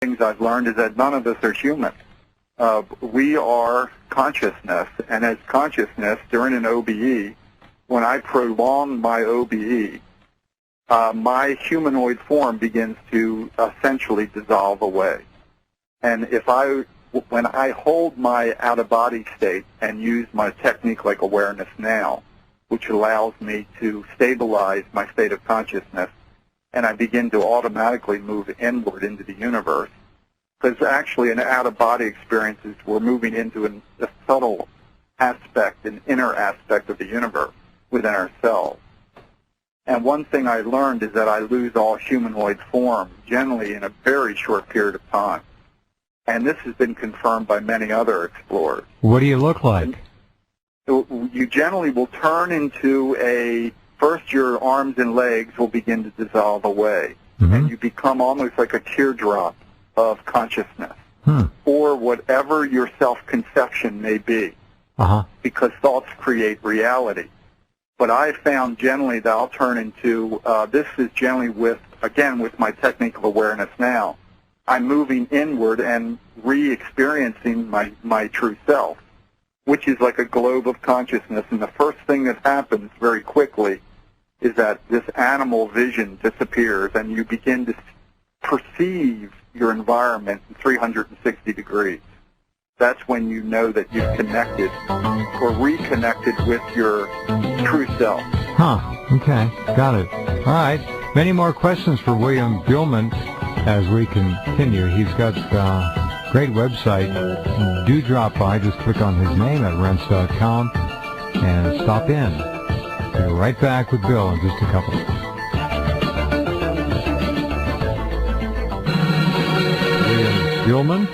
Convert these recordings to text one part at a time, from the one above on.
things I've learned is that none of us are human. We are consciousness, and as consciousness during an OBE, when I prolong my OBE, my humanoid form begins to essentially dissolve away. And when I hold my out-of-body state and use my technique like Awareness Now, which allows me to stabilize my state of consciousness, and I begin to automatically move inward into the universe, because actually in out-of-body experiences, we're moving into a subtle aspect, an inner aspect of the universe within ourselves. And one thing I learned is that I lose all humanoid form generally in a very short period of time. And this has been confirmed by many other explorers. What do you look like? You generally will turn into first your arms and legs will begin to dissolve away. Mm-hmm. And you become almost like a teardrop of consciousness, or whatever your self-conception may be, because thoughts create reality. But I found generally that I'll turn into, this is generally with my technique of Awareness Now, I'm moving inward and re-experiencing my true self, which is like a globe of consciousness. And the first thing that happens very quickly is that this animal vision disappears, and you begin to perceive your environment in 360 degrees. That's when you know that you've connected or reconnected with your true self. Okay. Got it. All right. Many more questions for William Buhlman as we continue. He's got a great website. Do drop by. Just click on his name at Rense.com and stop in. We'll be right back with Bill in just a couple. Buhlman?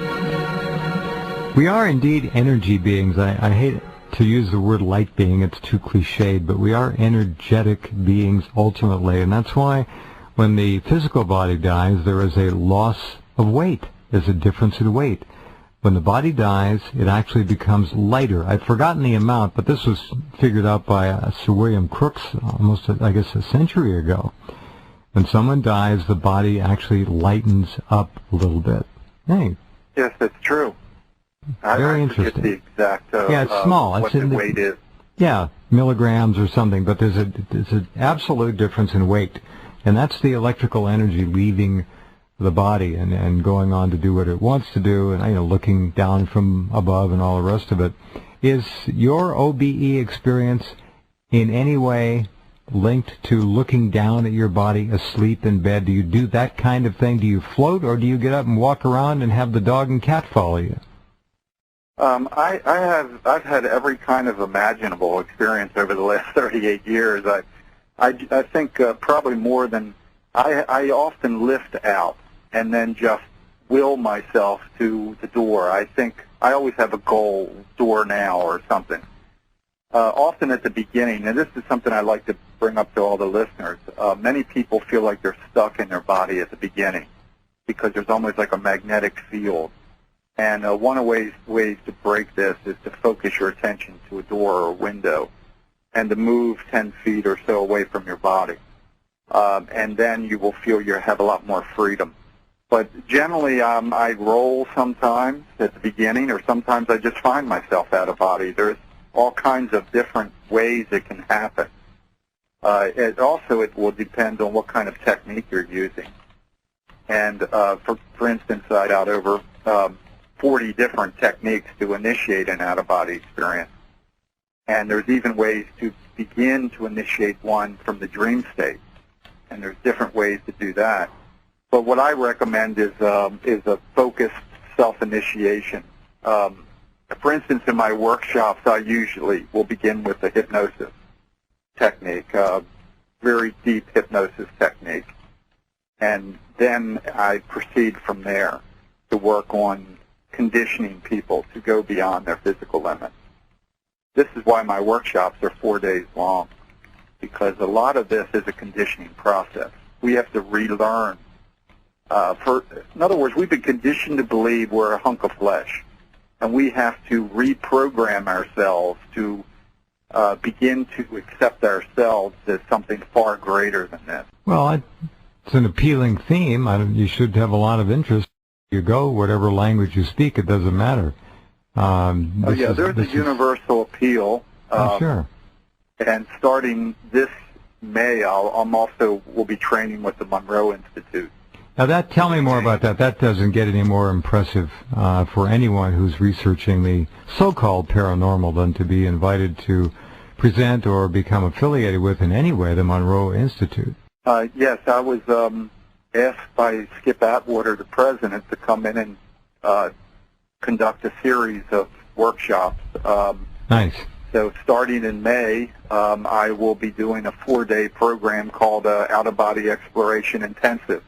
We are indeed energy beings. I hate to use the word light being. It's too cliched, but we are energetic beings ultimately, and that's why when the physical body dies, there is a loss of weight. There's a difference in weight. When the body dies, it actually becomes lighter. I've forgotten the amount, but this was figured out by Sir William Crookes almost, I guess, a century ago. When someone dies, the body actually lightens up a little bit. Hey. Yes, that's true. Very interesting. I forget the exact it's small. What the weight is. Yeah, milligrams or something, but there's an absolute difference in weight, and that's the electrical energy leaving the body and going on to do what it wants to do, and looking down from above and all the rest of it. Is your OBE experience in any way linked to looking down at your body asleep in bed? Do you do that kind of thing? Do you float, or do you get up and walk around and have the dog and cat follow you? I've had every kind of imaginable experience over the last 38 years. I think probably more than I often lift out and then just will myself to the door. I think I always have a goal, door now or something. Often at the beginning, and this is something I like to bring up to all the listeners, many people feel like they're stuck in their body at the beginning because there's almost like a magnetic field. And one of the ways to break this is to focus your attention to a door or a window and to move 10 feet or so away from your body. And then you will feel you have a lot more freedom. But generally, I roll sometimes at the beginning, or sometimes I just find myself out of body. There's all kinds of different ways it can happen. It will depend on what kind of technique you're using. And for instance, I got over 40 different techniques to initiate an out-of-body experience. And there's even ways to begin to initiate one from the dream state. And there's different ways to do that. But what I recommend is a focused self-initiation. For instance, in my workshops, I usually will begin with a hypnosis technique, very deep hypnosis technique. And then I proceed from there to work on conditioning people to go beyond their physical limits. This is why my workshops are 4 days long, because a lot of this is a conditioning process. We have to relearn. In other words, we've been conditioned to believe we're a hunk of flesh, and we have to reprogram ourselves to begin to accept ourselves as something far greater than this. Well, it's an appealing theme. You should have a lot of interest. you go, whatever language you speak, it doesn't matter. There's a universal appeal. Sure. And starting this May, will be training with the Monroe Institute. Now tell me more about that. That doesn't get any more impressive for anyone who's researching the so-called paranormal than to be invited to present or become affiliated with in any way the Monroe Institute. Yes, I was asked by Skip Atwater, the president, to come in and conduct a series of workshops. Nice. So starting in May, I will be doing a 4-day program called Out-of-Body Exploration Intensive,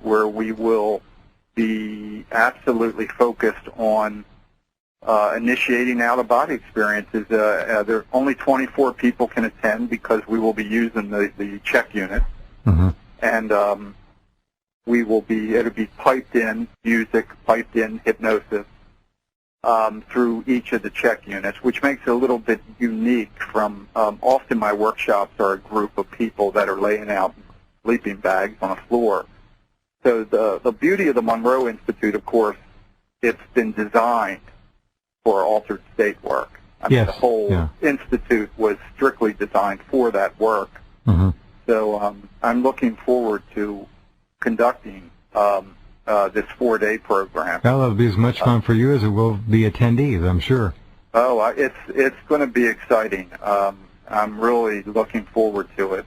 where we will be absolutely focused on initiating out-of-body experiences. There only 24 people can attend because we will be using the check unit, and it'll be piped in music, piped in hypnosis through each of the check units, which makes it a little bit unique from, often my workshops are a group of people that are laying out sleeping bags on a floor. So the beauty of the Monroe Institute, of course, it's been designed for altered state work. I mean, the whole institute was strictly designed for that work. So I'm looking forward to conducting this 4-day program. Well, it'll be as much fun for you as it will the attendees, I'm sure. Oh, it's going to be exciting. I'm really looking forward to it.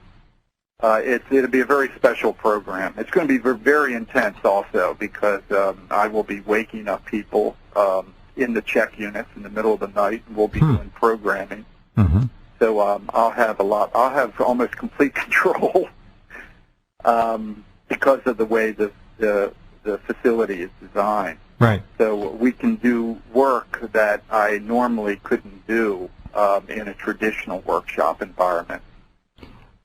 It'll be a very special program. It's going to be very intense also because I will be waking up people in the check units in the middle of the night, and we'll be doing programming. So I'll have almost complete control because of the way the facility is designed. Right. So we can do work that I normally couldn't do in a traditional workshop environment.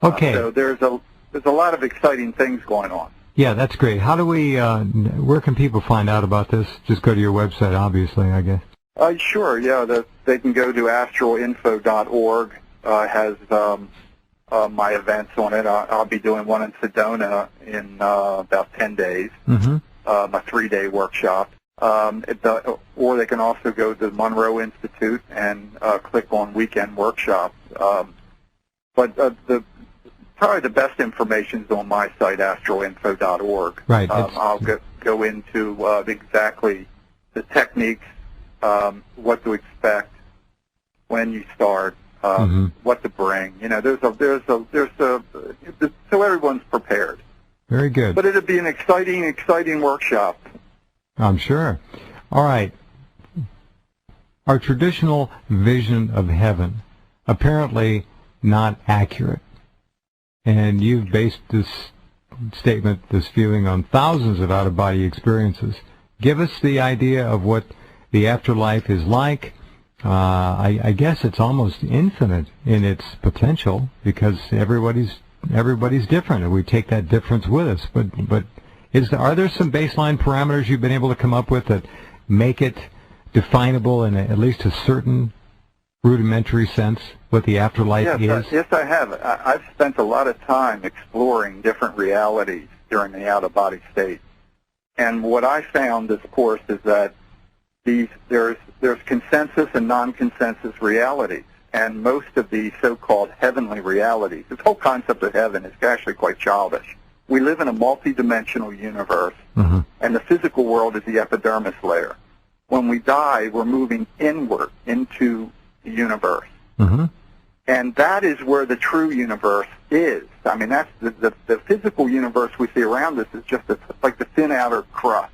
Okay. So there's a lot of exciting things going on. Yeah, that's great. How do we? Where can people find out about this? Just go to your website, obviously, I guess. Sure. Yeah, they can go to astralinfo.org. Has my events on it. I'll be doing one in Sedona in about 10 days. A 3-day workshop. Or they can also go to the Monroe Institute and click on weekend workshops. But probably the best information is on my site, astralinfo.org. Right. I'll go into exactly the techniques, what to expect when you start, what to bring. You know, so everyone's prepared. Very good. But it'll be an exciting workshop. I'm sure. All right. Our traditional vision of heaven, apparently not accurate. And you've based this statement, this feeling, on thousands of out-of-body experiences. Give us the idea of what the afterlife is like. I guess it's almost infinite in its potential because everybody's different, and we take that difference with us. But are there some baseline parameters you've been able to come up with that make it definable in at least a certain rudimentary sense what the afterlife is? Yes, I have. I've spent a lot of time exploring different realities during the out-of-body state. And what I found, of course, is that there's consensus and non-consensus realities. And most of these so-called heavenly realities, this whole concept of heaven is actually quite childish. We live in a multidimensional universe, and the physical world is the epidermis layer. When we die, we're moving inward into the universe. And that is where the true universe is. I mean, that's the physical universe we see around us is just like the thin outer crust.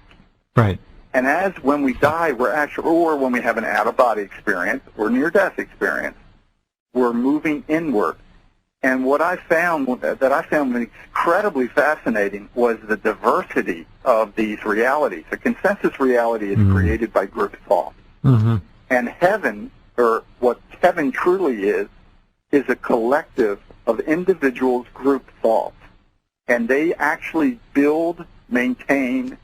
Right. And when we die, or when we have an out-of-body experience or near-death experience, we're moving inward. And what I found incredibly fascinating was the diversity of these realities. A consensus reality is created by group thought. And heaven, or what heaven truly is a collective of individuals' group thoughts. And they actually build, maintain,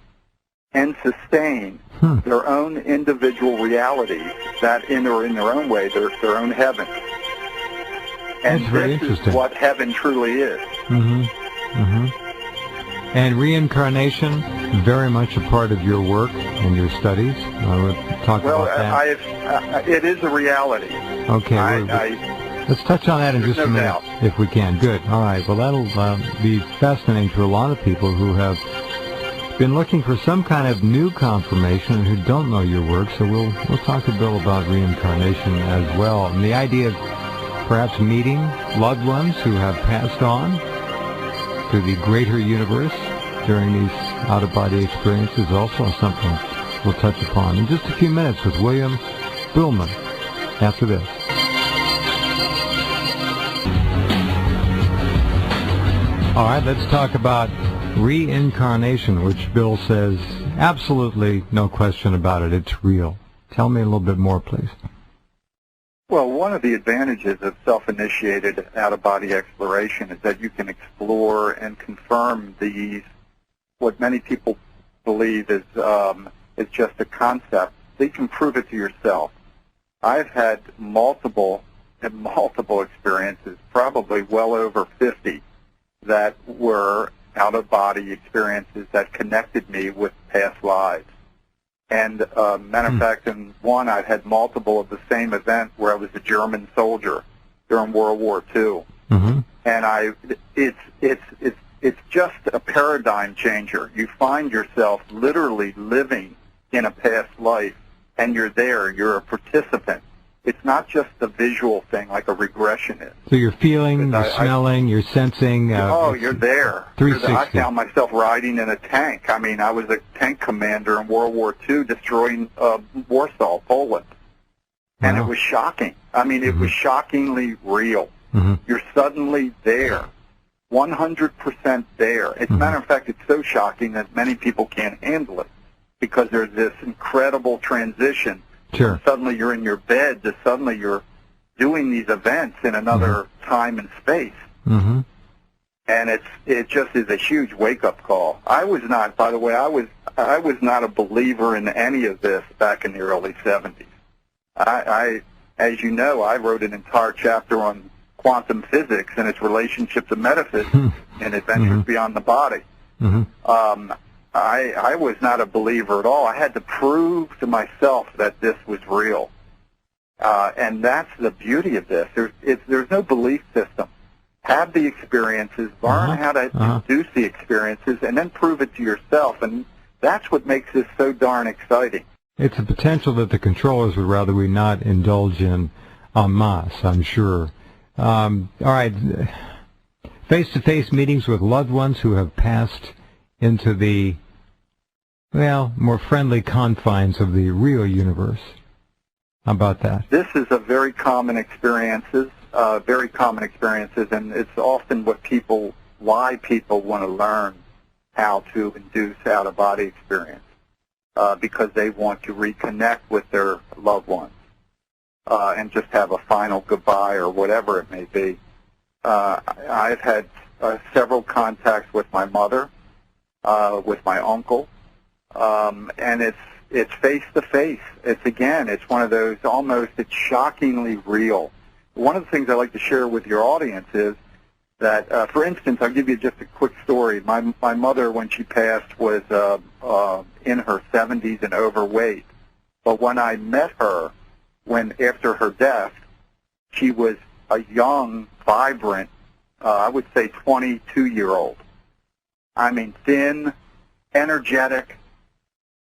and sustain their own individual realities that in their own way, their own heaven. And that's very this is what heaven truly is. And reincarnation, very much a part of your work and your studies. We'll talk about that. It is a reality. Okay. Let's touch on that in just a minute, if we can. Good. All right. Well, that'll be fascinating to a lot of people who have been looking for some kind of new confirmation and who don't know your work. So we'll talk to Bill about reincarnation as well. And the idea of perhaps meeting loved ones who have passed on to the greater universe during these out-of-body experiences is also something we'll touch upon in just a few minutes with William Buhlman after this. All right, let's talk about reincarnation, which Bill says absolutely no question about it. It's real. Tell me a little bit more, please. Well, one of the advantages of self-initiated out-of-body exploration is that you can explore and confirm these, what many people believe is just a concept. So you can prove it to yourself. I've had multiple experiences, probably well over 50, that were out-of-body experiences that connected me with past lives. And matter of fact, in one, I've had multiple of the same event where I was a German soldier during World War II. Mm-hmm. And it's just a paradigm changer. You find yourself literally living in a past life, and you're there. You're a participant. It's not just a visual thing like a regression is. So you're feeling, you're smelling, you're sensing. You're there. 360. I found myself riding in a tank. I mean, I was a tank commander in World War II destroying Warsaw, Poland. And it was shocking. I mean, it was shockingly real. Mm-hmm. You're suddenly there, 100% there. As a matter of fact, it's so shocking that many people can't handle it because there's this incredible transition. Sure. Suddenly you're in your bed to suddenly you're doing these events in another time and space. Mm-hmm. And it just is a huge wake-up call. I was not, by the way, I was not a believer in any of this back in the early 70s. I as you know, I wrote an entire chapter on quantum physics and its relationship to metaphysics and adventures beyond the body. Mm-hmm. I was not a believer at all. I had to prove to myself that this was real. And that's the beauty of this. There's no belief system. Have the experiences, learn how to induce the experiences, and then prove it to yourself. And that's what makes this so darn exciting. It's a potential that the controllers would rather we not indulge in en masse, I'm sure. All right. Face-to-face meetings with loved ones who have passed into the, more friendly confines of the real universe. How about that? This is a very common experiences, and it's often why people want to learn how to induce out-of-body experience, because they want to reconnect with their loved ones and just have a final goodbye or whatever it may be. I've had several contacts with my mother, with my uncle, and it's face-to-face. It's one of those it's shockingly real. One of the things I like to share with your audience is that, for instance, I'll give you just a quick story. My mother, when she passed, was in her 70s and overweight. But when I met her, after her death, she was a young, vibrant, I would say 22-year-old. I mean, thin, energetic.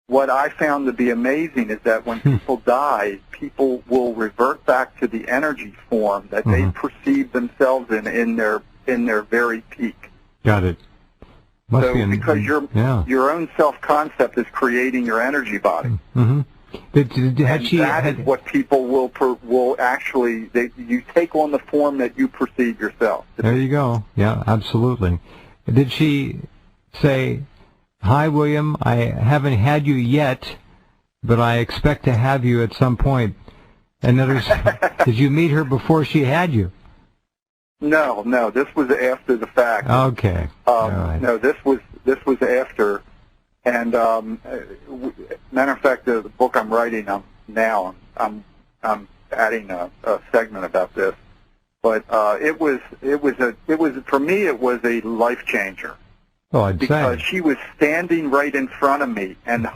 What I found to be amazing is that when people die, people will revert back to the energy form that they perceive themselves in their very peak. Got it. Because your own self-concept is creating your energy body. Mm-hmm. That is what people will actually. You take on the form that you perceive yourself. There you go. Yeah, absolutely. Did she say, "Hi, William, I haven't had you yet, but I expect to have you at some point"? In other words, did you meet her before she had you? No. This was after the fact. Okay. All right. No, this was after. And matter of fact, the book I'm writing now, I'm adding a segment about this. But it was for me, it was a life changer. Oh, I'd because say. she was standing right in front of me and